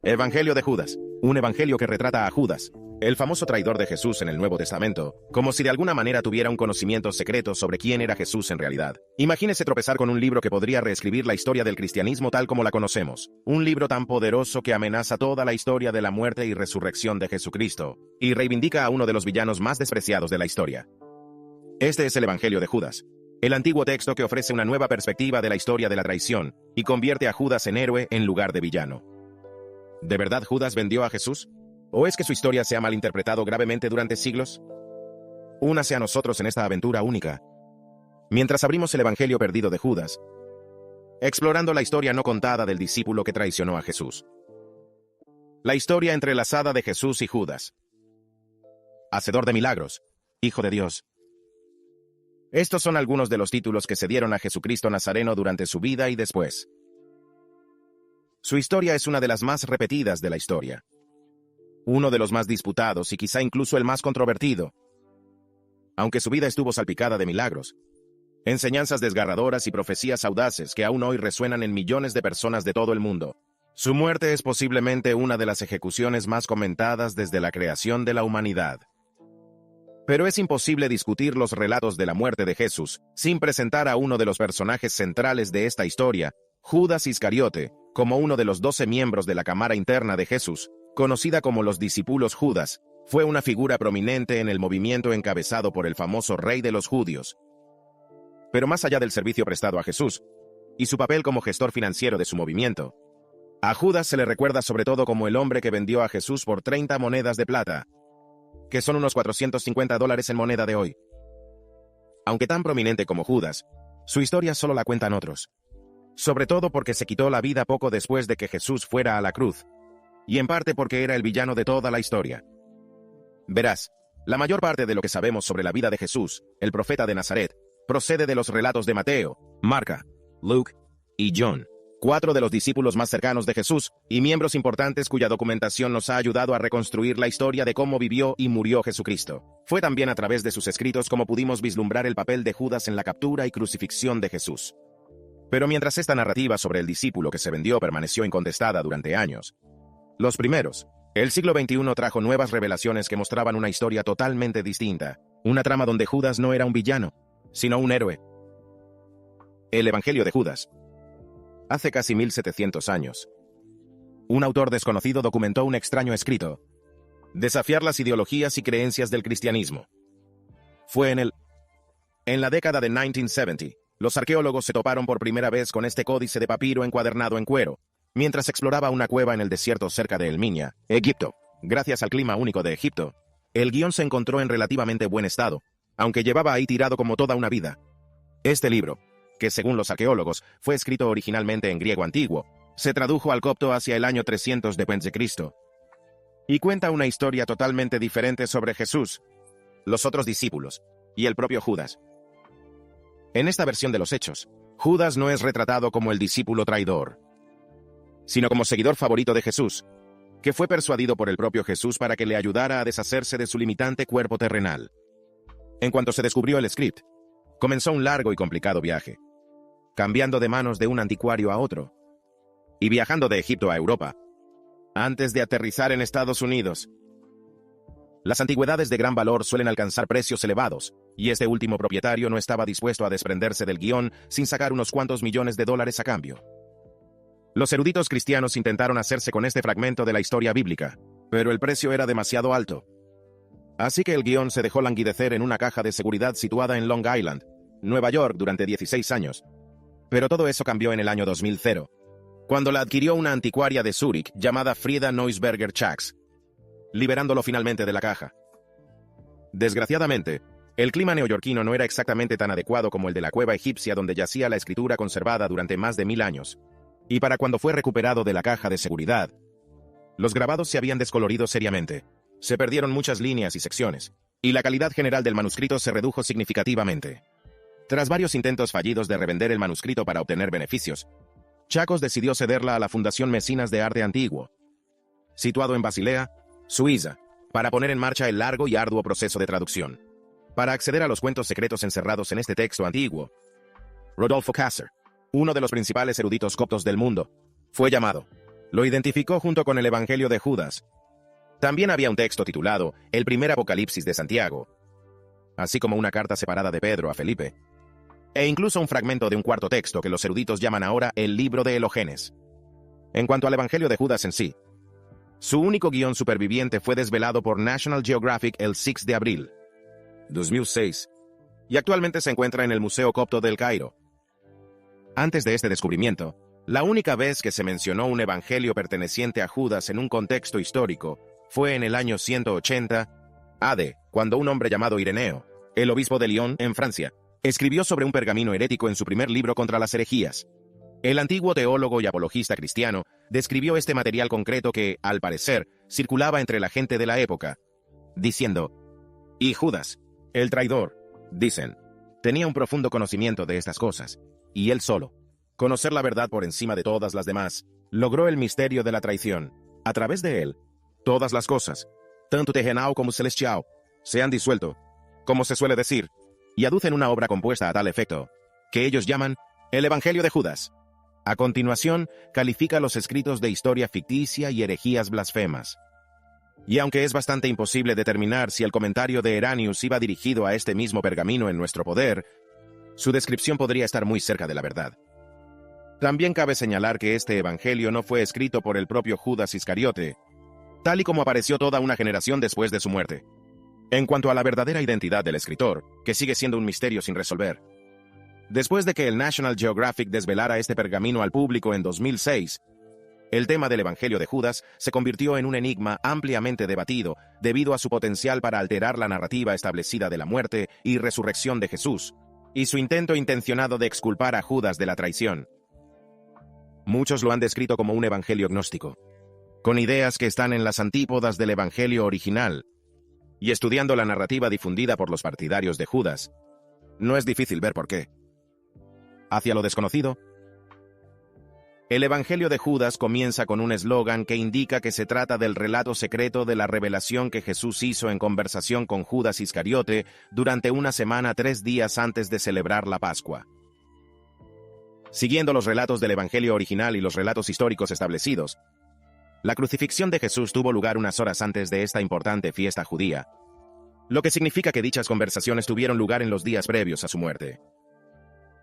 Evangelio de Judas. Un evangelio que retrata a Judas, el famoso traidor de Jesús en el Nuevo Testamento, como si de alguna manera tuviera un conocimiento secreto sobre quién era Jesús en realidad. Imagínese tropezar con un libro que podría reescribir la historia del cristianismo tal como la conocemos. Un libro tan poderoso que amenaza toda la historia de la muerte y resurrección de Jesucristo, y reivindica a uno de los villanos más despreciados de la historia. Este es el Evangelio de Judas, el antiguo texto que ofrece una nueva perspectiva de la historia de la traición, y convierte a Judas en héroe en lugar de villano. ¿De verdad Judas vendió a Jesús? ¿O es que su historia se ha malinterpretado gravemente durante siglos? Únase a nosotros en esta aventura única, mientras abrimos el Evangelio perdido de Judas, explorando la historia no contada del discípulo que traicionó a Jesús. La historia entrelazada de Jesús y Judas. Hacedor de milagros, Hijo de Dios. Estos son algunos de los títulos que se dieron a Jesucristo Nazareno durante su vida y después. Su historia es una de las más repetidas de la historia. Uno de los más disputados y quizá incluso el más controvertido. Aunque su vida estuvo salpicada de milagros, enseñanzas desgarradoras y profecías audaces que aún hoy resuenan en millones de personas de todo el mundo, su muerte es posiblemente una de las ejecuciones más comentadas desde la creación de la humanidad. Pero es imposible discutir los relatos de la muerte de Jesús sin presentar a uno de los personajes centrales de esta historia, Judas Iscariote, como uno de los 12 miembros de la cámara interna de Jesús, conocida como los discípulos Judas. Fue una figura prominente en el movimiento encabezado por el famoso rey de los judíos. Pero más allá del servicio prestado a Jesús, y su papel como gestor financiero de su movimiento, a Judas se le recuerda sobre todo como el hombre que vendió a Jesús por 30 monedas de plata, que son unos $450 en moneda de hoy. Aunque tan prominente como Judas, su historia solo la cuentan otros. Sobre todo porque se quitó la vida poco después de que Jesús fuera a la cruz, y en parte porque era el villano de toda la historia. Verás, la mayor parte de lo que sabemos sobre la vida de Jesús, el profeta de Nazaret, procede de los relatos de Mateo, Marca, Luke y John, 4 de los discípulos más cercanos de Jesús y miembros importantes cuya documentación nos ha ayudado a reconstruir la historia de cómo vivió y murió Jesucristo. Fue también a través de sus escritos como pudimos vislumbrar el papel de Judas en la captura y crucifixión de Jesús. Pero mientras esta narrativa sobre el discípulo que se vendió permaneció incontestada durante años, los primeros, el siglo XXI trajo nuevas revelaciones que mostraban una historia totalmente distinta, una trama donde Judas no era un villano, sino un héroe. El Evangelio de Judas. Hace casi 1700 años, un autor desconocido documentó un extraño escrito: desafiar las ideologías y creencias del cristianismo. Fue en la década de 1970, los arqueólogos se toparon por primera vez con este códice de papiro encuadernado en cuero, mientras exploraba una cueva en el desierto cerca de El Miña, Egipto. Gracias al clima único de Egipto, el guión se encontró en relativamente buen estado, aunque llevaba ahí tirado como toda una vida. Este libro, que según los arqueólogos fue escrito originalmente en griego antiguo, se tradujo al copto hacia el año 300 después de Cristo. Y cuenta una historia totalmente diferente sobre Jesús, los otros discípulos, y el propio Judas. En esta versión de los hechos, Judas no es retratado como el discípulo traidor, sino como seguidor favorito de Jesús, que fue persuadido por el propio Jesús para que le ayudara a deshacerse de su limitante cuerpo terrenal. En cuanto se descubrió el script, comenzó un largo y complicado viaje, cambiando de manos de un anticuario a otro, y viajando de Egipto a Europa, antes de aterrizar en Estados Unidos. Las antigüedades de gran valor suelen alcanzar precios elevados, y este último propietario no estaba dispuesto a desprenderse del guión sin sacar unos cuantos millones de dólares a cambio. Los eruditos cristianos intentaron hacerse con este fragmento de la historia bíblica, pero el precio era demasiado alto. Así que el guión se dejó languidecer en una caja de seguridad situada en Long Island, Nueva York, durante 16 años. Pero todo eso cambió en el año 2000, cuando la adquirió una anticuaria de Zúrich llamada Frieda Neusberger Schachts, liberándolo finalmente de la caja. Desgraciadamente, el clima neoyorquino no era exactamente tan adecuado como el de la cueva egipcia donde yacía la escritura conservada durante más de 1000 años. Y para cuando fue recuperado de la caja de seguridad, los grabados se habían descolorido seriamente, se perdieron muchas líneas y secciones, y la calidad general del manuscrito se redujo significativamente. Tras varios intentos fallidos de revender el manuscrito para obtener beneficios, Chacos decidió cederla a la Fundación Mesinas de Arte Antiguo, situado en Basilea, Suiza, para poner en marcha el largo y arduo proceso de traducción. Para acceder a los cuentos secretos encerrados en este texto antiguo, Rodolfo Kasser, uno de los principales eruditos coptos del mundo, fue llamado. Lo identificó junto con el Evangelio de Judas. También había un texto titulado El primer Apocalipsis de Santiago, así como una carta separada de Pedro a Felipe, e incluso un fragmento de un cuarto texto que los eruditos llaman ahora el libro de Elogenes. En cuanto al Evangelio de Judas en sí, su único guión superviviente fue desvelado por National Geographic el 6 de abril 2006, y actualmente se encuentra en el Museo Copto del Cairo. Antes de este descubrimiento, la única vez que se mencionó un evangelio perteneciente a Judas en un contexto histórico fue en el año 180 AD, cuando un hombre llamado Ireneo, el obispo de Lyon, en Francia, escribió sobre un pergamino herético en su primer libro contra las herejías. El antiguo teólogo y apologista cristiano describió este material concreto que, al parecer, circulaba entre la gente de la época, diciendo: «Y Judas, el traidor», dicen, tenía un profundo conocimiento de estas cosas, y él solo, conocer la verdad por encima de todas las demás, logró el misterio de la traición. A través de él, todas las cosas, tanto terrenal como celestial, se han disuelto, como se suele decir, y aducen una obra compuesta a tal efecto, que ellos llaman el Evangelio de Judas. A continuación, califica los escritos de historia ficticia y herejías blasfemas. Y aunque es bastante imposible determinar si el comentario de Eranius iba dirigido a este mismo pergamino en nuestro poder, su descripción podría estar muy cerca de la verdad. También cabe señalar que este evangelio no fue escrito por el propio Judas Iscariote, tal y como apareció toda una generación después de su muerte. En cuanto a la verdadera identidad del escritor, que sigue siendo un misterio sin resolver, después de que el National Geographic desvelara este pergamino al público en 2006, el tema del Evangelio de Judas se convirtió en un enigma ampliamente debatido debido a su potencial para alterar la narrativa establecida de la muerte y resurrección de Jesús, y su intento intencionado de exculpar a Judas de la traición. Muchos lo han descrito como un evangelio gnóstico, con ideas que están en las antípodas del evangelio original, y estudiando la narrativa difundida por los partidarios de Judas, no es difícil ver por qué. Hacia lo desconocido, el Evangelio de Judas comienza con un eslogan que indica que se trata del relato secreto de la revelación que Jesús hizo en conversación con Judas Iscariote durante una semana 3 días antes de celebrar la Pascua. Siguiendo los relatos del Evangelio original y los relatos históricos establecidos, la crucifixión de Jesús tuvo lugar unas horas antes de esta importante fiesta judía, lo que significa que dichas conversaciones tuvieron lugar en los días previos a su muerte.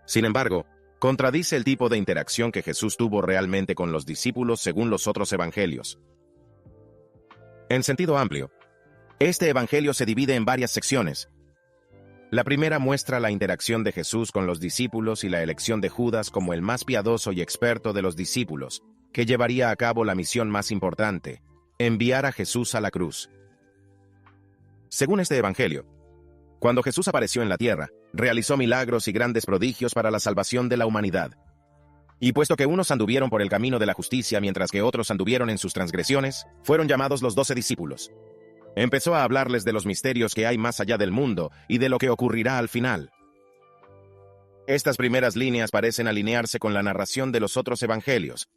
Sin embargo, contradice el tipo de interacción que Jesús tuvo realmente con los discípulos según los otros evangelios. En sentido amplio, este evangelio se divide en varias secciones. La primera muestra la interacción de Jesús con los discípulos y la elección de Judas como el más piadoso y experto de los discípulos, que llevaría a cabo la misión más importante, enviar a Jesús a la cruz. Según este evangelio, cuando Jesús apareció en la tierra, realizó milagros y grandes prodigios para la salvación de la humanidad. Y puesto que unos anduvieron por el camino de la justicia mientras que otros anduvieron en sus transgresiones, fueron llamados los 12 discípulos. Empezó a hablarles de los misterios que hay más allá del mundo y de lo que ocurrirá al final. Estas primeras líneas parecen alinearse con la narración de los otros evangelios,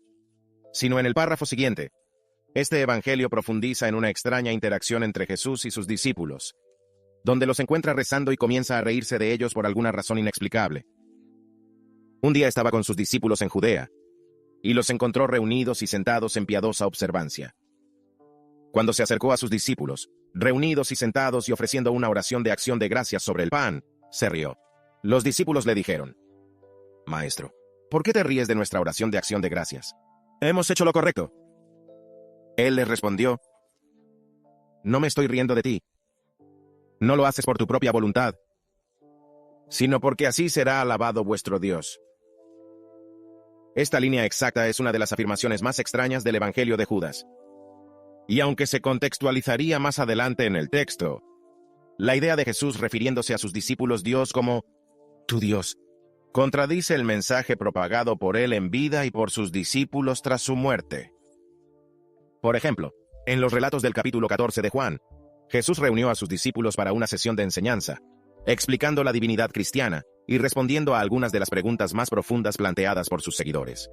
sino en el párrafo siguiente. Este evangelio profundiza en una extraña interacción entre Jesús y sus discípulos, donde los encuentra rezando y comienza a reírse de ellos por alguna razón inexplicable. Un día estaba con sus discípulos en Judea, y los encontró reunidos y sentados en piadosa observancia. Cuando se acercó a sus discípulos, reunidos y sentados y ofreciendo una oración de acción de gracias sobre el pan, se rió. Los discípulos le dijeron: «Maestro, ¿por qué te ríes de nuestra oración de acción de gracias? Hemos hecho lo correcto». Él les respondió: «No me estoy riendo de ti. No lo haces por tu propia voluntad, sino porque así será alabado vuestro Dios». Esta línea exacta es una de las afirmaciones más extrañas del Evangelio de Judas. Y aunque se contextualizaría más adelante en el texto, la idea de Jesús refiriéndose a sus discípulos Dios como «tu Dios» contradice el mensaje propagado por él en vida y por sus discípulos tras su muerte. Por ejemplo, en los relatos del capítulo 14 de Juan, Jesús reunió a sus discípulos para una sesión de enseñanza, explicando la divinidad cristiana y respondiendo a algunas de las preguntas más profundas planteadas por sus seguidores.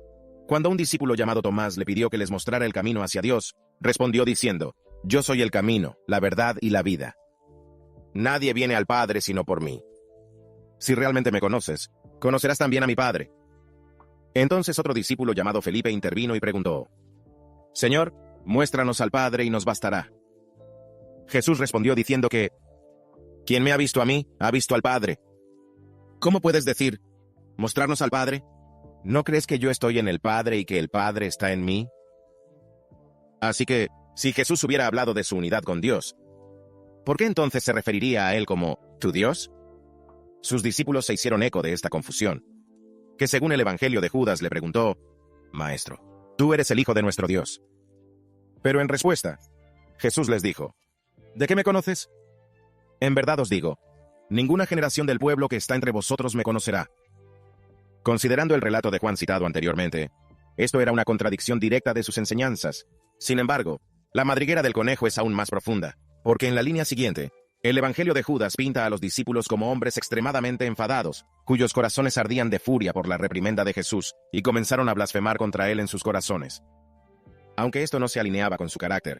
Cuando un discípulo llamado Tomás le pidió que les mostrara el camino hacia Dios, respondió diciendo: «Yo soy el camino, la verdad y la vida. Nadie viene al Padre sino por mí. Si realmente me conoces, conocerás también a mi Padre». Entonces otro discípulo llamado Felipe intervino y preguntó: Señor, muéstranos al Padre y nos bastará. Jesús respondió diciendo que, quien me ha visto a mí, ha visto al Padre. ¿Cómo puedes decir, mostrarnos al Padre? ¿No crees que yo estoy en el Padre y que el Padre está en mí? Así que, si Jesús hubiera hablado de su unidad con Dios, ¿por qué entonces se referiría a él como tu Dios? Sus discípulos se hicieron eco de esta confusión, que según el Evangelio de Judas le preguntó, Maestro, tú eres el Hijo de nuestro Dios. Pero en respuesta, Jesús les dijo, ¿de qué me conoces? En verdad os digo, ninguna generación del pueblo que está entre vosotros me conocerá. Considerando el relato de Juan citado anteriormente, esto era una contradicción directa de sus enseñanzas. Sin embargo, la madriguera del conejo es aún más profunda, porque en la línea siguiente, el Evangelio de Judas pinta a los discípulos como hombres extremadamente enfadados, cuyos corazones ardían de furia por la reprimenda de Jesús, y comenzaron a blasfemar contra él en sus corazones. Aunque esto no se alineaba con su carácter,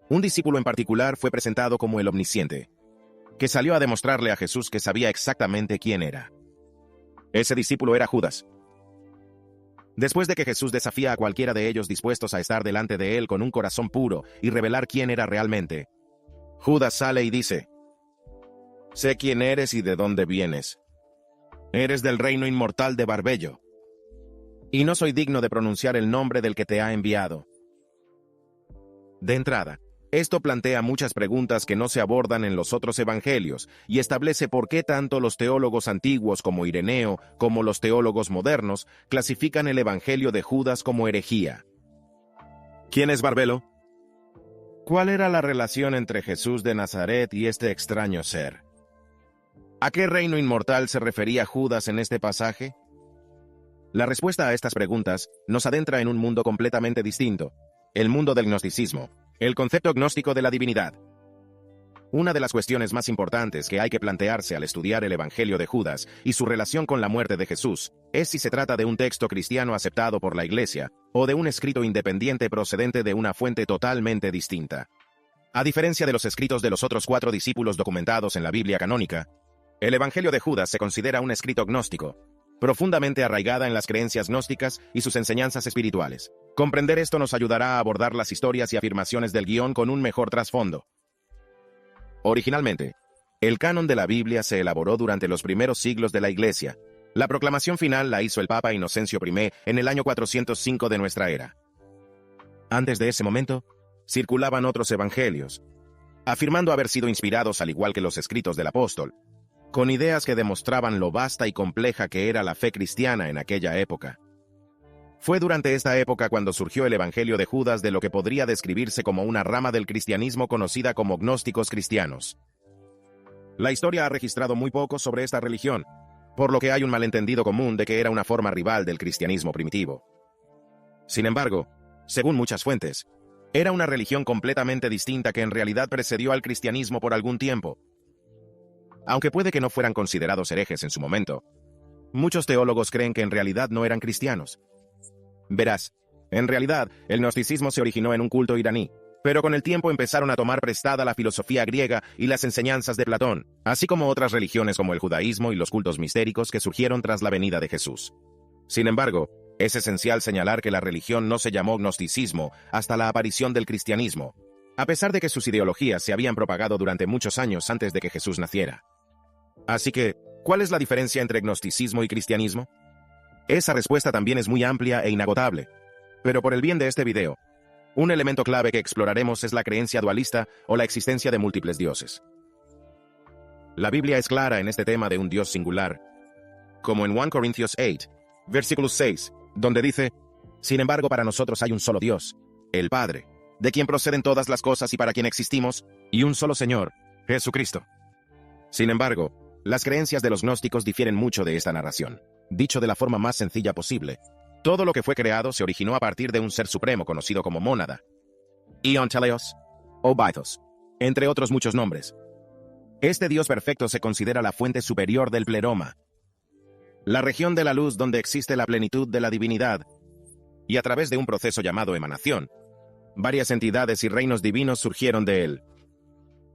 un discípulo en particular fue presentado como el omnisciente, que salió a demostrarle a Jesús que sabía exactamente quién era. Ese discípulo era Judas. Después de que Jesús desafía a cualquiera de ellos dispuestos a estar delante de él con un corazón puro y revelar quién era realmente, Judas sale y dice, sé quién eres y de dónde vienes. Eres del reino inmortal de Barbello, y no soy digno de pronunciar el nombre del que te ha enviado. De entrada, esto plantea muchas preguntas que no se abordan en los otros evangelios y establece por qué tanto los teólogos antiguos como Ireneo como los teólogos modernos clasifican el evangelio de Judas como herejía. ¿Quién es Barbelo? ¿Cuál era la relación entre Jesús de Nazaret y este extraño ser? ¿A qué reino inmortal se refería Judas en este pasaje? La respuesta a estas preguntas nos adentra en un mundo completamente distinto, el mundo del gnosticismo, el concepto gnóstico de la divinidad. Una de las cuestiones más importantes que hay que plantearse al estudiar el Evangelio de Judas y su relación con la muerte de Jesús es si se trata de un texto cristiano aceptado por la Iglesia o de un escrito independiente procedente de una fuente totalmente distinta. A diferencia de los escritos de los otros 4 discípulos documentados en la Biblia canónica, el Evangelio de Judas se considera un escrito gnóstico, profundamente arraigada en las creencias gnósticas y sus enseñanzas espirituales. Comprender esto nos ayudará a abordar las historias y afirmaciones del guión con un mejor trasfondo. Originalmente, el canon de la Biblia se elaboró durante los primeros siglos de la Iglesia. La proclamación final la hizo el Papa Inocencio I en el año 405 de nuestra era. Antes de ese momento, circulaban otros evangelios, afirmando haber sido inspirados al igual que los escritos del apóstol, con ideas que demostraban lo vasta y compleja que era la fe cristiana en aquella época. Fue durante esta época cuando surgió el Evangelio de Judas de lo que podría describirse como una rama del cristianismo conocida como gnósticos cristianos. La historia ha registrado muy poco sobre esta religión, por lo que hay un malentendido común de que era una forma rival del cristianismo primitivo. Sin embargo, según muchas fuentes, era una religión completamente distinta que en realidad precedió al cristianismo por algún tiempo. Aunque puede que no fueran considerados herejes en su momento, muchos teólogos creen que en realidad no eran cristianos. Verás, en realidad, el gnosticismo se originó en un culto iraní, pero con el tiempo empezaron a tomar prestada la filosofía griega y las enseñanzas de Platón, así como otras religiones como el judaísmo y los cultos mistéricos que surgieron tras la venida de Jesús. Sin embargo, es esencial señalar que la religión no se llamó gnosticismo hasta la aparición del cristianismo, a pesar de que sus ideologías se habían propagado durante muchos años antes de que Jesús naciera. Así que, ¿cuál es la diferencia entre gnosticismo y cristianismo? Esa respuesta también es muy amplia e inagotable, pero por el bien de este video, un elemento clave que exploraremos es la creencia dualista o la existencia de múltiples dioses. La Biblia es clara en este tema de un Dios singular, como en 1 Corintios 8, versículo 6, donde dice, «Sin embargo, para nosotros hay un solo Dios, el Padre, de quien proceden todas las cosas y para quien existimos, y un solo Señor, Jesucristo». Sin embargo, las creencias de los gnósticos difieren mucho de esta narración. Dicho de la forma más sencilla posible, todo lo que fue creado se originó a partir de un ser supremo conocido como Mónada, Ion Teleos o Bythos, entre otros muchos nombres. Este Dios perfecto se considera la fuente superior del pleroma, la región de la luz donde existe la plenitud de la divinidad, y a través de un proceso llamado emanación, varias entidades y reinos divinos surgieron de él.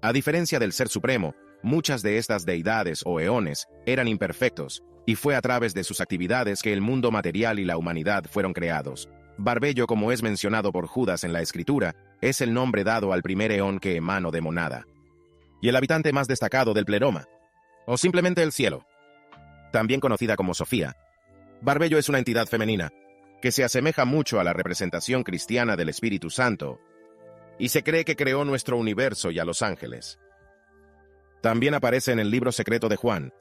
A diferencia del Ser Supremo, muchas de estas deidades o eones eran imperfectos, y fue a través de sus actividades que el mundo material y la humanidad fueron creados. Barbello, como es mencionado por Judas en la Escritura, es el nombre dado al primer eón que emanó de monada, y el habitante más destacado del pleroma, o simplemente el cielo. También conocida como Sofía, Barbello es una entidad femenina, que se asemeja mucho a la representación cristiana del Espíritu Santo, y se cree que creó nuestro universo y a los ángeles. También aparece en el libro secreto de Juan,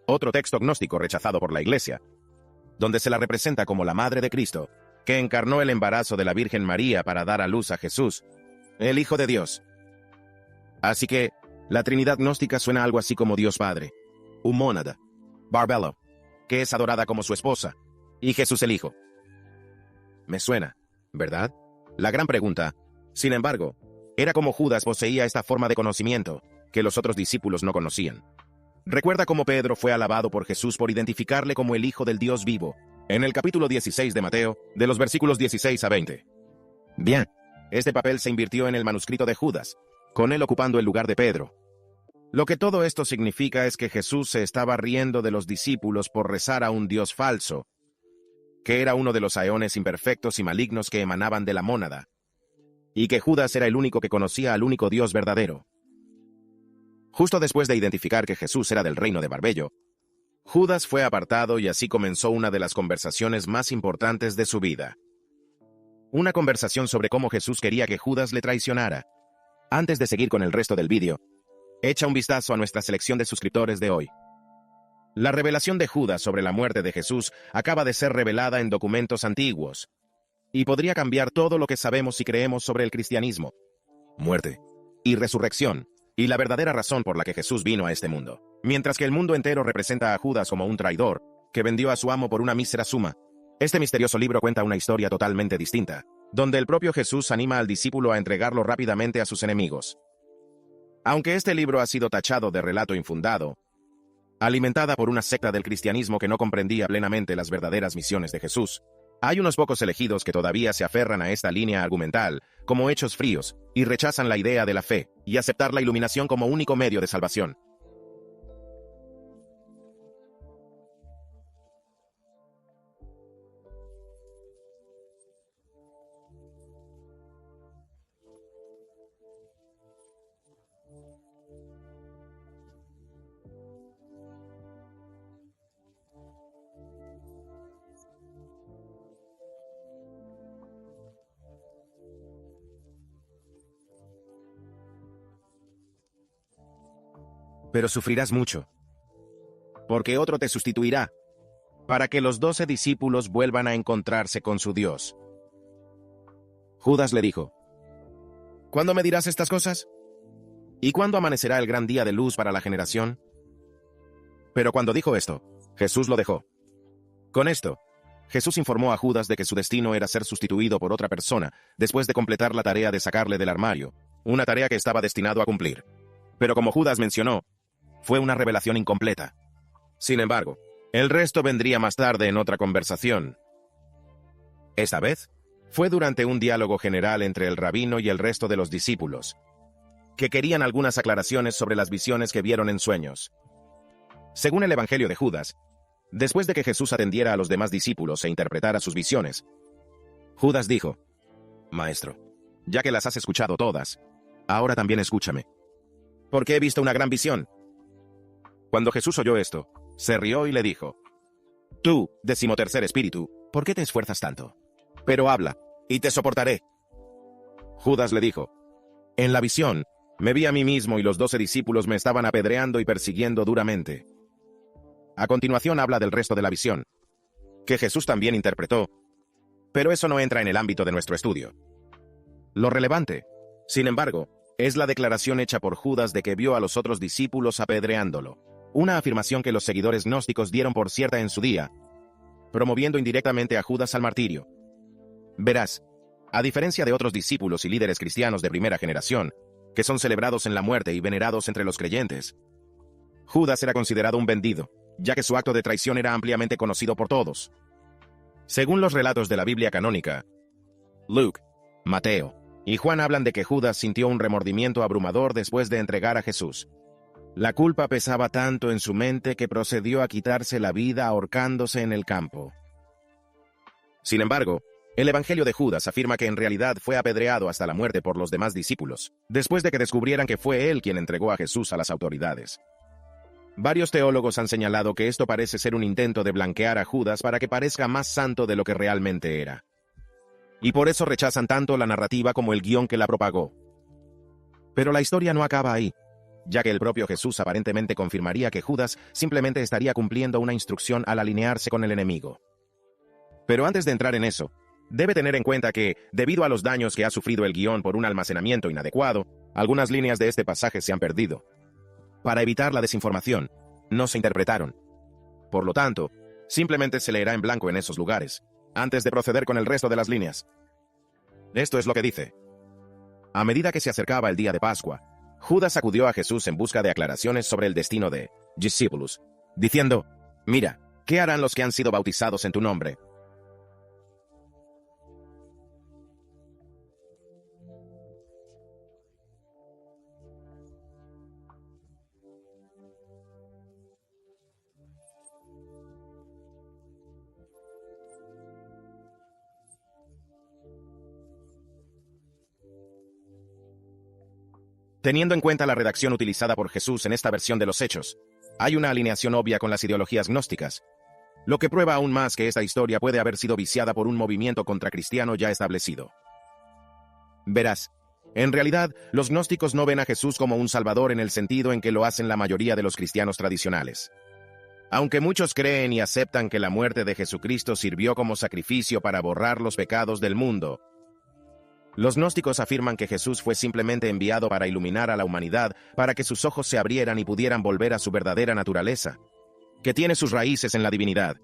otro texto gnóstico rechazado por la Iglesia, donde se la representa como la Madre de Cristo, que encarnó el embarazo de la Virgen María para dar a luz a Jesús, el Hijo de Dios. Así que, la Trinidad gnóstica suena algo así como Dios Padre, un mónada, Barbello, que es adorada como su esposa, y Jesús el Hijo. Me suena, ¿verdad? La gran pregunta, sin embargo, era cómo Judas poseía esta forma de conocimiento que los otros discípulos no conocían. Recuerda cómo Pedro fue alabado por Jesús por identificarle como el Hijo del Dios vivo, en el capítulo 16 de Mateo, de los versículos 16 a 20. Bien, este papel se invirtió en el manuscrito de Judas, con él ocupando el lugar de Pedro. Lo que todo esto significa es que Jesús se estaba riendo de los discípulos por rezar a un Dios falso, que era uno de los aeones imperfectos y malignos que emanaban de la mónada, y que Judas era el único que conocía al único Dios verdadero. Justo después de identificar que Jesús era del reino de Barbello, Judas fue apartado y así comenzó una de las conversaciones más importantes de su vida. Una conversación sobre cómo Jesús quería que Judas le traicionara. Antes de seguir con el resto del vídeo, echa un vistazo a nuestra selección de suscriptores de hoy. La revelación de Judas sobre la muerte de Jesús acaba de ser revelada en documentos antiguos, y podría cambiar todo lo que sabemos y creemos sobre el cristianismo, muerte y resurrección, y la verdadera razón por la que Jesús vino a este mundo. Mientras que el mundo entero representa a Judas como un traidor, que vendió a su amo por una mísera suma, este misterioso libro cuenta una historia totalmente distinta, donde el propio Jesús anima al discípulo a entregarlo rápidamente a sus enemigos. Aunque este libro ha sido tachado de relato infundado, alimentada por una secta del cristianismo que no comprendía plenamente las verdaderas misiones de Jesús, hay unos pocos elegidos que todavía se aferran a esta línea argumental, como hechos fríos, y rechazan la idea de la fe, y aceptar la iluminación como único medio de salvación. Pero sufrirás mucho, porque otro te sustituirá, para que los 12 discípulos vuelvan a encontrarse con su Dios. Judas le dijo, ¿cuándo me dirás estas cosas? ¿Y cuándo amanecerá el gran día de luz para la generación? Pero cuando dijo esto, Jesús lo dejó. Con esto, Jesús informó a Judas de que su destino era ser sustituido por otra persona después de completar la tarea de sacarle del armario, una tarea que estaba destinado a cumplir. Pero como Judas mencionó, fue una revelación incompleta. Sin embargo, el resto vendría más tarde en otra conversación. Esta vez, fue durante un diálogo general entre el rabino y el resto de los discípulos, que querían algunas aclaraciones sobre las visiones que vieron en sueños. Según el Evangelio de Judas, después de que Jesús atendiera a los demás discípulos e interpretara sus visiones, Judas dijo, «Maestro, ya que las has escuchado todas, ahora también escúchame, porque he visto una gran visión». Cuando Jesús oyó esto, se rió y le dijo, «Tú, 13º espíritu, ¿por qué te esfuerzas tanto? Pero habla, y te soportaré». Judas le dijo, «En la visión, me vi a mí mismo y los 12 discípulos me estaban apedreando y persiguiendo duramente». A continuación habla del resto de la visión, que Jesús también interpretó, pero eso no entra en el ámbito de nuestro estudio. Lo relevante, sin embargo, es la declaración hecha por Judas de que vio a los otros discípulos apedreándolo, una afirmación que los seguidores gnósticos dieron por cierta en su día, promoviendo indirectamente a Judas al martirio. Verás, a diferencia de otros discípulos y líderes cristianos de primera generación, que son celebrados en la muerte y venerados entre los creyentes, Judas era considerado un vendido, ya que su acto de traición era ampliamente conocido por todos. Según los relatos de la Biblia canónica, Luke, Mateo y Juan hablan de que Judas sintió un remordimiento abrumador después de entregar a Jesús. La culpa pesaba tanto en su mente que procedió a quitarse la vida ahorcándose en el campo. Sin embargo, El Evangelio de Judas afirma que en realidad fue apedreado hasta la muerte por los demás discípulos, después de que descubrieran que fue él quien entregó a Jesús a las autoridades. Varios teólogos han señalado que esto parece ser un intento de blanquear a Judas para que parezca más santo de lo que realmente era. Y por eso rechazan tanto la narrativa como el guión que la propagó. Pero la historia no acaba ahí, ya que el propio Jesús aparentemente confirmaría que Judas simplemente estaría cumpliendo una instrucción al alinearse con el enemigo. Pero antes de entrar en eso, debe tener en cuenta que, debido a los daños que ha sufrido el guión por un almacenamiento inadecuado, algunas líneas de este pasaje se han perdido. Para evitar la desinformación, no se interpretaron. Por lo tanto, simplemente se leerá en blanco en esos lugares, antes de proceder con el resto de las líneas. Esto es lo que dice. A medida que se acercaba el día de Pascua, Judas acudió a Jesús en busca de aclaraciones sobre el destino de discípulos, diciendo, «Mira, ¿qué harán los que han sido bautizados en tu nombre?» Teniendo en cuenta la redacción utilizada por Jesús en esta versión de los Hechos, hay una alineación obvia con las ideologías gnósticas, lo que prueba aún más que esta historia puede haber sido viciada por un movimiento contracristiano ya establecido. Verás, en realidad, los gnósticos no ven a Jesús como un salvador en el sentido en que lo hacen la mayoría de los cristianos tradicionales. Aunque muchos creen y aceptan que la muerte de Jesucristo sirvió como sacrificio para borrar los pecados del mundo, los gnósticos afirman que Jesús fue simplemente enviado para iluminar a la humanidad, para que sus ojos se abrieran y pudieran volver a su verdadera naturaleza, que tiene sus raíces en la divinidad.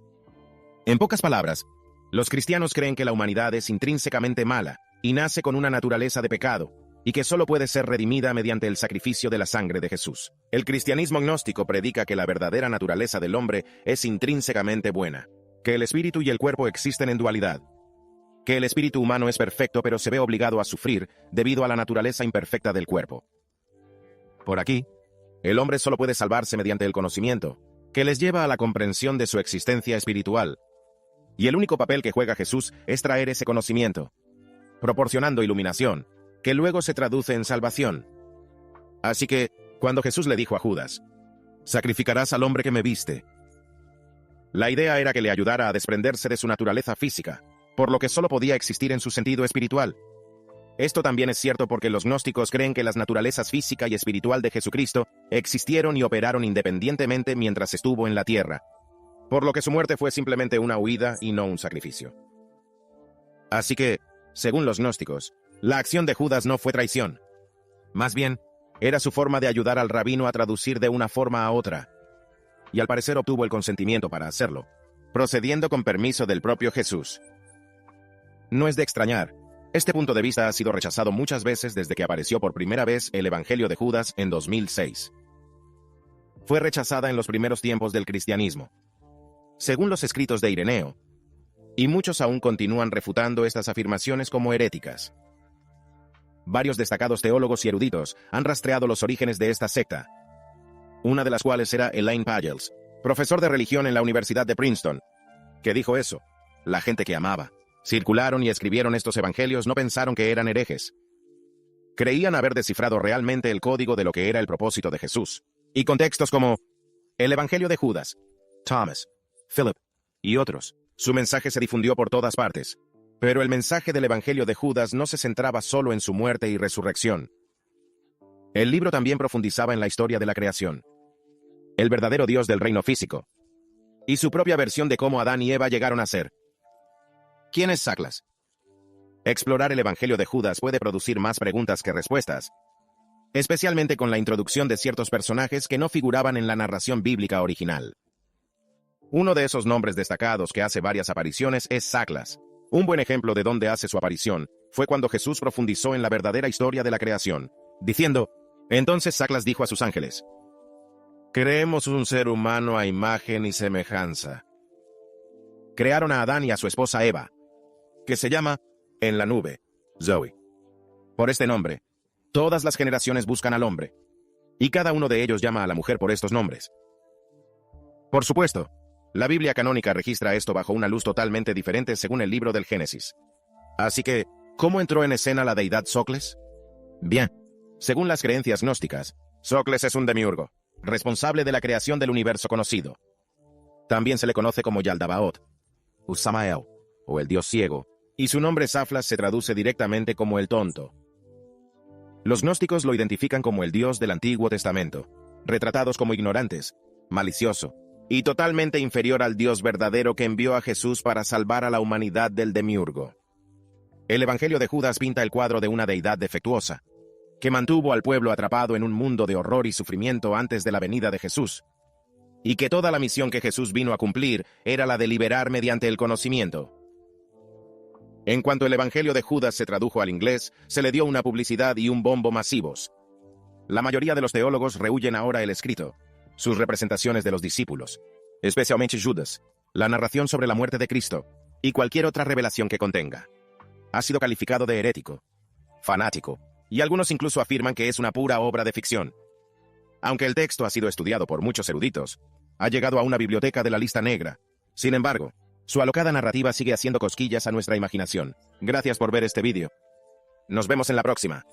En pocas palabras, los cristianos creen que la humanidad es intrínsecamente mala y nace con una naturaleza de pecado, y que solo puede ser redimida mediante el sacrificio de la sangre de Jesús. El cristianismo gnóstico predica que la verdadera naturaleza del hombre es intrínsecamente buena, que el espíritu y el cuerpo existen en dualidad, que el espíritu humano es perfecto pero se ve obligado a sufrir debido a la naturaleza imperfecta del cuerpo. Por aquí, el hombre solo puede salvarse mediante el conocimiento, que les lleva a la comprensión de su existencia espiritual. Y el único papel que juega Jesús es traer ese conocimiento, proporcionando iluminación, que luego se traduce en salvación. Así que, cuando Jesús le dijo a Judas, «Sacrificarás al hombre que me viste», la idea era que le ayudara a desprenderse de su naturaleza física, por lo que solo podía existir en su sentido espiritual. Esto también es cierto porque los gnósticos creen que las naturalezas física y espiritual de Jesucristo existieron y operaron independientemente mientras estuvo en la tierra, por lo que su muerte fue simplemente una huida y no un sacrificio. Así que, según los gnósticos, la acción de Judas no fue traición. Más bien, era su forma de ayudar al rabino a traducir de una forma a otra, y al parecer obtuvo el consentimiento para hacerlo, procediendo con permiso del propio Jesús. No es de extrañar, este punto de vista ha sido rechazado muchas veces desde que apareció por primera vez el Evangelio de Judas en 2006. Fue rechazada en los primeros tiempos del cristianismo, según los escritos de Ireneo, y muchos aún continúan refutando estas afirmaciones como heréticas. Varios destacados teólogos y eruditos han rastreado los orígenes de esta secta, una de las cuales era Elaine Pagels, profesor de religión en la Universidad de Princeton, que dijo eso: la gente que amaba, circularon y escribieron estos evangelios no pensaron que eran herejes. Creían haber descifrado realmente el código de lo que era el propósito de Jesús, y con textos como el Evangelio de Judas, Thomas, Philip y otros. Su mensaje se difundió por todas partes, pero el mensaje del Evangelio de Judas no se centraba solo en su muerte y resurrección. El libro también profundizaba en la historia de la creación, el verdadero Dios del reino físico, y su propia versión de cómo Adán y Eva llegaron a ser. ¿Quién es Saklas? Explorar el Evangelio de Judas puede producir más preguntas que respuestas, especialmente con la introducción de ciertos personajes que no figuraban en la narración bíblica original. Uno de esos nombres destacados que hace varias apariciones es Saklas. Un buen ejemplo de dónde hace su aparición fue cuando Jesús profundizó en la verdadera historia de la creación, diciendo, entonces Saklas dijo a sus ángeles, «Creemos un ser humano a imagen y semejanza». Crearon a Adán y a su esposa Eva, que se llama, en la nube, Zoe. Por este nombre, todas las generaciones buscan al hombre, y cada uno de ellos llama a la mujer por estos nombres. Por supuesto, la Biblia canónica registra esto bajo una luz totalmente diferente según el libro del Génesis. Así que, ¿cómo entró en escena la deidad Sócles? Bien, según las creencias gnósticas, Sócles es un demiurgo, responsable de la creación del universo conocido. También se le conoce como Yaldabaoth, Usamael, o el dios ciego, y su nombre Saflas se traduce directamente como el tonto. Los gnósticos lo identifican como el dios del Antiguo Testamento, retratados como ignorantes, malicioso, y totalmente inferior al Dios verdadero que envió a Jesús para salvar a la humanidad del demiurgo. El Evangelio de Judas pinta el cuadro de una deidad defectuosa, que mantuvo al pueblo atrapado en un mundo de horror y sufrimiento antes de la venida de Jesús, y que toda la misión que Jesús vino a cumplir era la de liberar mediante el conocimiento. En cuanto el Evangelio de Judas se tradujo al inglés, se le dio una publicidad y un bombo masivos. La mayoría de los teólogos rehuyen ahora el escrito, sus representaciones de los discípulos, especialmente Judas, la narración sobre la muerte de Cristo, y cualquier otra revelación que contenga. Ha sido calificado de herético, fanático, y algunos incluso afirman que es una pura obra de ficción. Aunque el texto ha sido estudiado por muchos eruditos, ha llegado a una biblioteca de la lista negra. Sin embargo, su alocada narrativa sigue haciendo cosquillas a nuestra imaginación. Gracias por ver este vídeo. Nos vemos en la próxima.